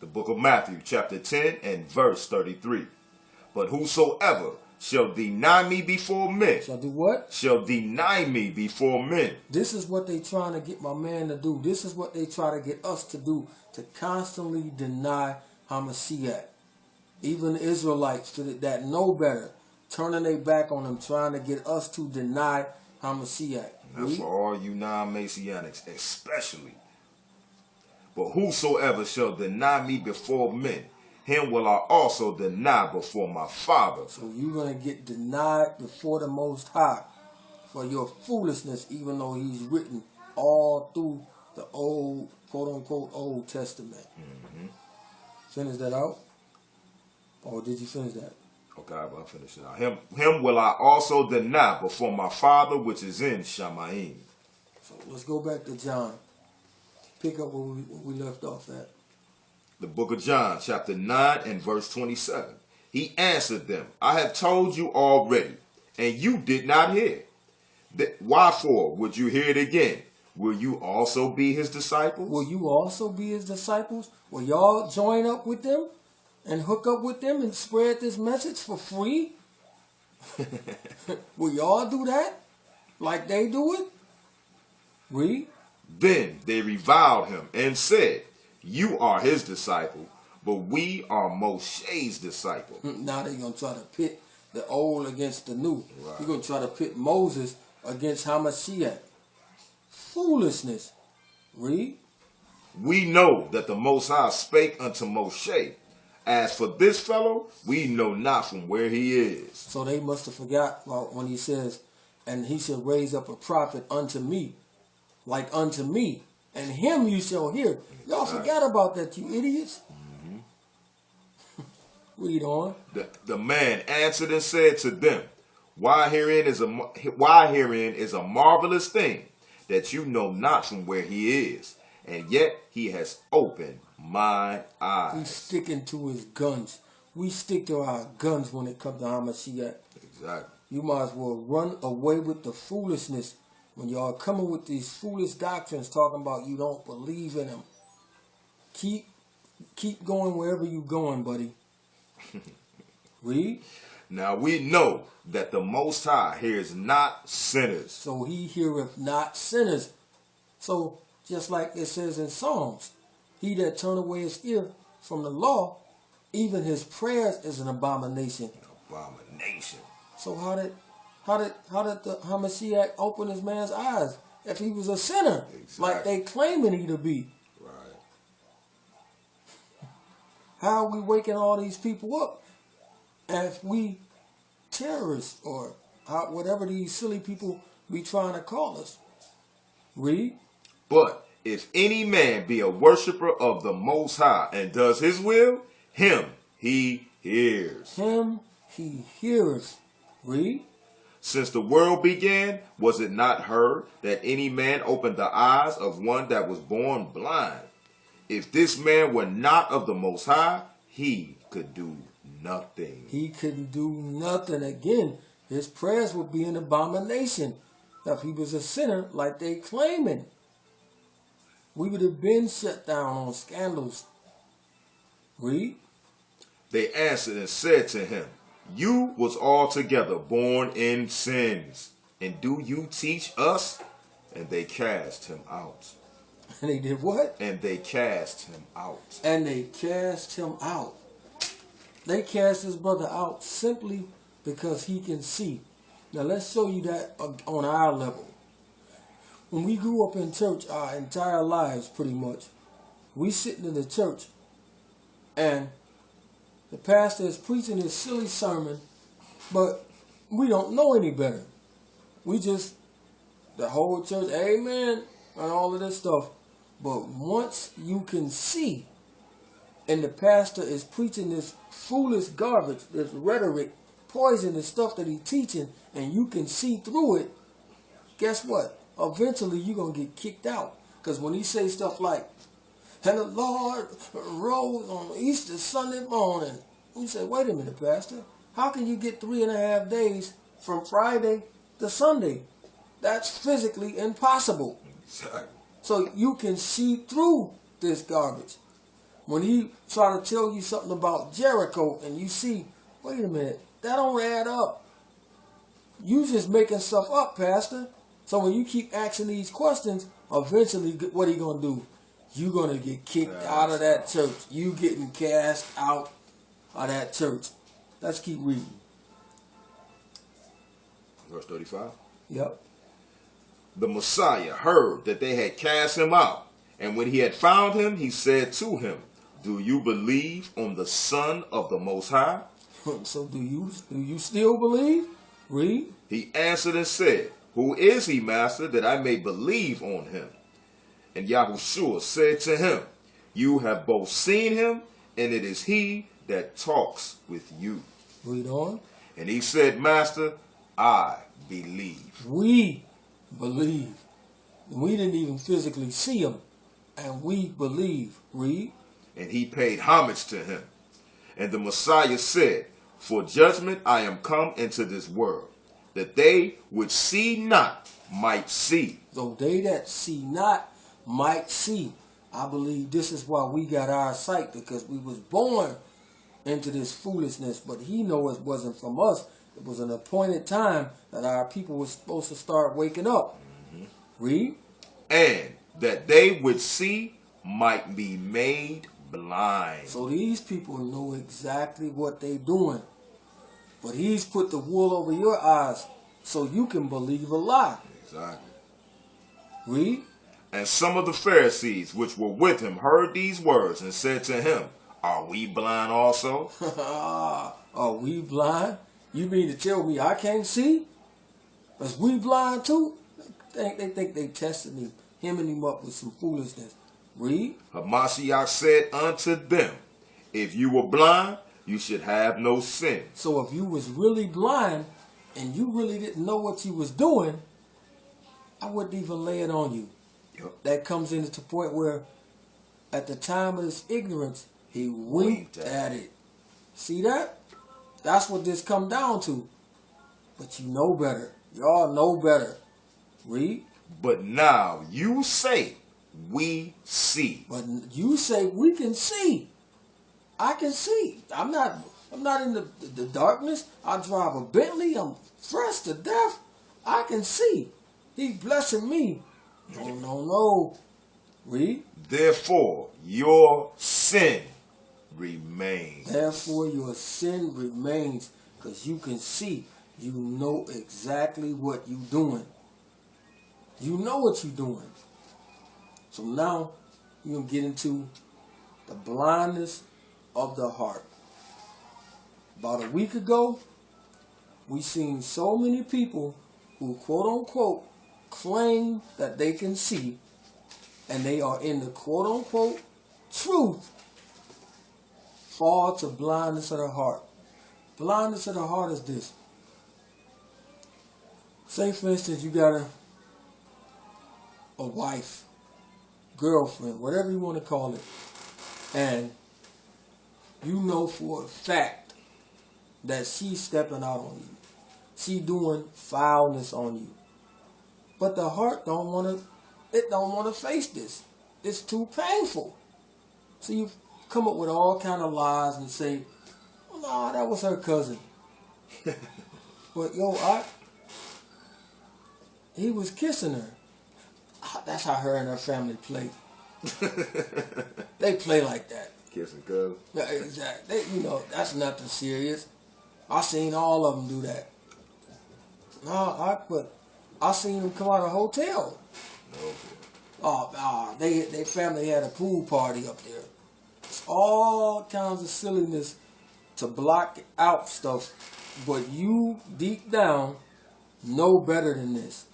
The book of Matthew, chapter 10 and verse 33. But whosoever shall deny me before men. Shall do what? Shall deny me before men. This is what they trying to get my man to do. This is what they try to get us to do, to constantly deny Hamashiach. Even the Israelites that know better, turning their back on him, trying to get us to deny Hamashiach. That's for all you non-Messianics, especially. But whosoever shall deny me before men, him will I also deny before my Father. So you're going to get denied before the Most High for your foolishness, even though he's written all through the old, quote-unquote, Old Testament. Finish that out? Or did you finish that? Okay, I'll finish it out. Him will I also deny before my Father which is in Shamayim. So let's go back to John. Pick up where we left off at. The book of John, chapter 9 and verse 27. He answered them, I have told you already, and you did not hear. Wherefore would you hear it again? Will you also be his disciples? Will you also be his disciples? Will y'all join up with them and hook up with them and spread this message for free? Will y'all do that like they do it? Read. Then they reviled him and said, you are his disciple, but we are Moshe's disciple. Now they're going to try to pit the old against the new. Right. You're going to try to pit Moses against Hamashiach. Foolishness. Read. We know that the Most High spake unto Moshe. As for this fellow, we know not from where he is. So they must have forgot about when he says, and he shall raise up a prophet unto me, like unto me, and him you shall hear. Y'all forgot about that, you idiots. Read on. The man answered and said to them, Why herein is a marvelous thing, that you know not from where he is, and yet he has opened my eyes. He's sticking to his guns. We stick to our guns when it comes to Hamashiach. Exactly. You might as well run away with the foolishness when y'all coming with these foolish doctrines talking about you don't believe in him. Keep going wherever you going, buddy. Read. Now we know that the Most High hears not sinners. So he heareth not sinners. So just like it says in Psalms, he that turn away his ear from the law, even his prayers is an abomination. Abomination. So how did the Hamashiach open his man's eyes if he was a sinner, like they claiming he to be? Right. How are we waking all these people up if we terrorists or whatever these silly people be trying to call us? Read. But if any man be a worshiper of the Most High and does his will, him he hears. Him he hears. Read. Since the world began, was it not heard that any man opened the eyes of one that was born blind? If this man were not of the Most High, he could do nothing. He couldn't do nothing. Again, his prayers would be an abomination if he was a sinner like they claiming. We would have been shut down on scandals. Read. They answered and said to him, You was altogether born in sins, and do you teach us? And they cast him out. And they did what? And they cast him out. And they cast him out. They cast this brother out simply because he can see. Now let's show you that on our level. When we grew up in church our entire lives pretty much, we sitting in the church and the pastor is preaching this silly sermon, but we don't know any better. We just, the whole church, amen, and all of this stuff. But once you can see, and the pastor is preaching this foolish garbage, this rhetoric, poisonous stuff that he's teaching, and you can see through it, guess what? Eventually you're going to get kicked out. Because when he say stuff like, and the Lord rose on Easter Sunday morning, you say, wait a minute, Pastor. How can you get 3.5 days from Friday to Sunday? That's physically impossible. Exactly. So you can see through this garbage. When he try to tell you something about Jericho and you see, wait a minute, that don't add up. You just making stuff up, Pastor. So when you keep asking these questions, eventually, what are you going to do? You're going to get kicked out of that church. You getting cast out of that church. Let's keep reading. Verse 35. Yep. The Messiah heard that they had cast him out, and when he had found him, he said to him, do you believe on the Son of the Most High? So do you still believe? Read. He answered and said, who is he, Master, that I may believe on him? And Yahushua said to him, you have both seen him, and it is he that talks with you. Read on. And he said, Master, I believe. We believe. We didn't even physically see him, and we believe. Read. And he paid homage to him. And the Messiah said, for judgment I am come into this world, that they which see not might see. So they that see not might see. I believe this is why we got our sight, because we was born into this foolishness, but he know it wasn't from us. It was an appointed time that our people were supposed to start waking up. Read. And that they which see might be made blind. So these people know exactly what they doing. But he's put the wool over your eyes so you can believe a lie. Exactly. Read. And some of the Pharisees which were with him heard these words and said to him, are we blind also? Are we blind? You mean to tell me I can't see? Is we blind too? They think they tested me, hemming him up with some foolishness. Read. Hamashiach said unto them, if you were blind, you should have no sin. So if you was really blind and you really didn't know what you was doing, I wouldn't even lay it on you. Yep. That comes into the point where at the time of his ignorance, he winked at it. See that? That's what this come down to. But you know better. Y'all know better. Read. But now you say, we see. But you say we can see. I can see. I'm not in the darkness. I drive a Bentley. I'm fresh to death. I can see. He's blessing me. No. Read. Therefore, your sin remains. Therefore, your sin remains, because you can see. You know exactly what you're doing. You know what you're doing. So now you're going to get into the blindness of the heart. About a week ago, we seen so many people who quote unquote claim that they can see, and they are in the quote unquote truth, fall to blindness of the heart. Blindness of the heart is this. Say for instance you got a wife, girlfriend, whatever you want to call it, and you know for a fact that she's stepping out on you. She doing foulness on you. But the heart don't want to face this. It's too painful. So you come up with all kind of lies and say, oh, nah, that was her cousin. But he was kissing her. That's how her and her family play. They play like that. Kissing cuz. Yeah, exactly. That's nothing serious. I seen all of them do that. But I seen them come out of a hotel. They family had a pool party up there. It's all kinds of silliness to block out stuff, but you deep down know better than this.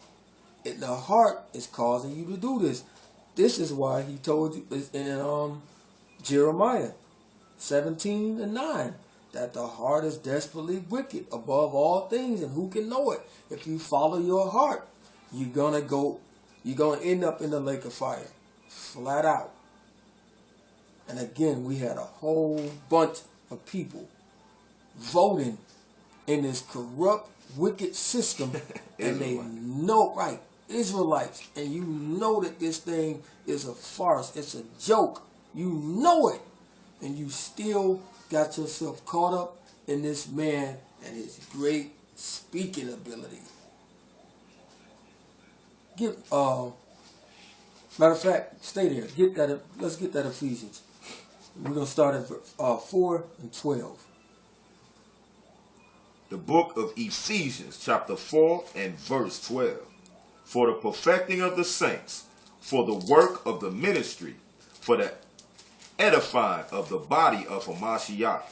The heart is causing you to do this. This is why he told you in Jeremiah 17:9 that the heart is desperately wicked above all things, and who can know it? If you follow your heart, you're gonna end up in the lake of fire, flat out. And again, we had a whole bunch of people voting in this corrupt, wicked system, and they know, right, Israelites, and you know that this thing is a farce, it's a joke. You know it. and you still got yourself caught up in this man and his great speaking ability. Matter of fact, stay there. Get that. Let's get that Ephesians. We're gonna start at 4 and 12. The book of Ephesians, chapter 4 and verse 12. For the perfecting of the saints, for the work of the ministry, for the edifying of the body of Hamashiach,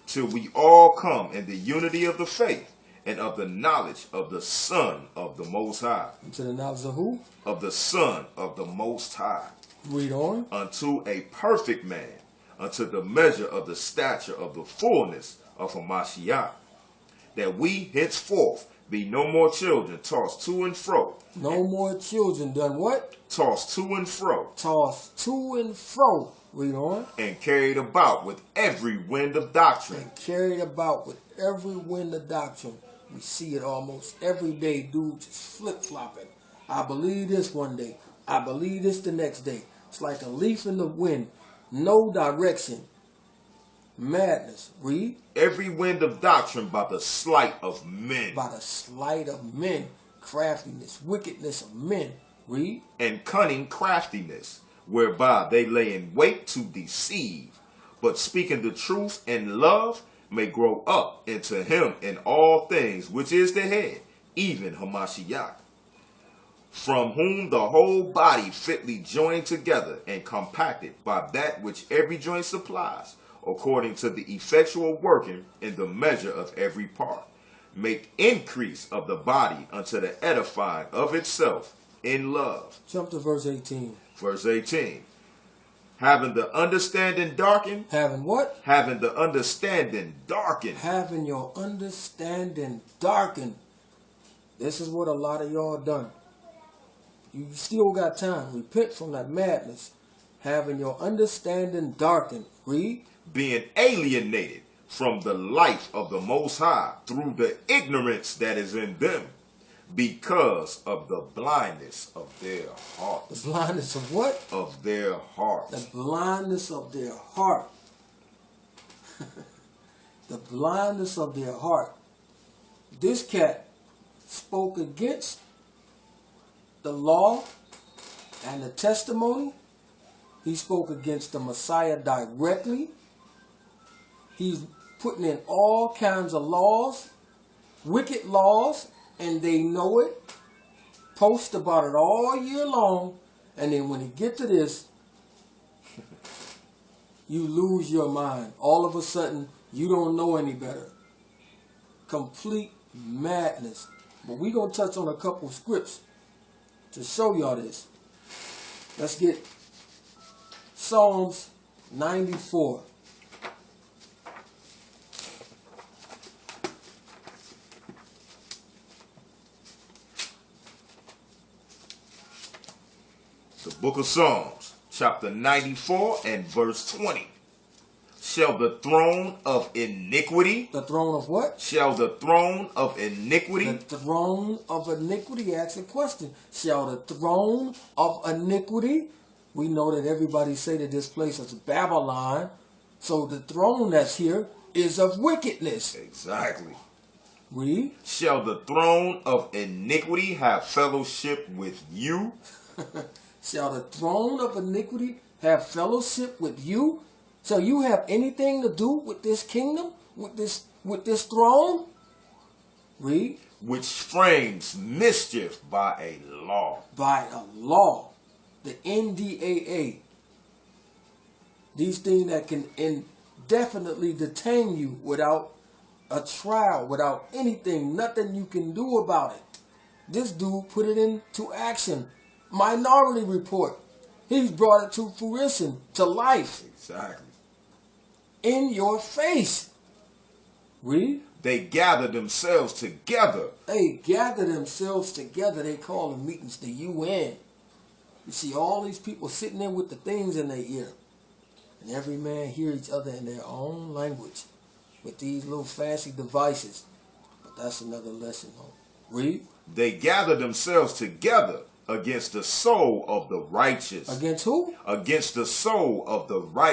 till we all come in the unity of the faith and of the knowledge of the Son of the Most High. To the knowledge of who? Of the Son of the Most High. Read on. Unto a perfect man, unto the measure of the stature of the fullness of Hamashiach, that we henceforth be no more children tossed to and fro. No more children done what? Tossed to and fro. Tossed to and fro. Read on. And carried about with every wind of doctrine. And carried about with every wind of doctrine. We see it almost every day. Dudes just flip-flopping. I believe this one day. I believe this the next day. It's like a leaf in the wind. No direction. Madness. Read. Every wind of doctrine by the sleight of men. By the sleight of men. Craftiness. Wickedness of men. Read. And cunning craftiness, whereby they lay in wait to deceive. But speaking the truth in love may grow up into him in all things, which is the head, even Hamashiach, from whom the whole body fitly joined together and compacted by that which every joint supplies, according to the effectual working in the measure of every part, make increase of the body unto the edifying of itself in love. Jump to verse 18. Verse 18. Having the understanding darkened. Having what? Having the understanding darkened. Having your understanding darkened. This is what a lot of y'all done. You still got time. Repent from that madness. Having your understanding darkened. Read. Being alienated from the life of the Most High through the ignorance that is in them, because of the blindness of their hearts. The blindness of what? Of their hearts. The blindness of their heart. The blindness of their heart. This cat spoke against the law and the testimony. He spoke against the Messiah directly. He's putting in all kinds of laws, wicked laws, and they know it. Post about it all year long, and then when you get to this, you lose your mind. All of a sudden, you don't know any better. Complete madness. But we're going to touch on a couple of scripts to show y'all this. Let's get Psalms 94. The book of Psalms, chapter 94 and verse 20. Shall the throne of iniquity... The throne of what? Shall the throne of iniquity... The throne of iniquity. Ask a question. Shall the throne of iniquity... We know that everybody say that this place is Babylon. So the throne that's here is of wickedness. Exactly. Read. Shall the throne of iniquity have fellowship with you? Shall the throne of iniquity have fellowship with you? So you have anything to do with this kingdom? With this throne? Read. Which frames mischief by a law. By a law. The NDAA. These things that can indefinitely detain you without a trial, without anything, nothing you can do about it. This dude put it into action. Minority Report. He's brought it to fruition, to life. Exactly. In your face. Read. They gather themselves together. They gather themselves together. They call the meetings the UN. You see all these people sitting there with the things in their ear. And every man hear each other in their own language with these little fancy devices. But that's another lesson, though. Read. They gather themselves together against the soul of the righteous. Against who? Against the soul of the righteous.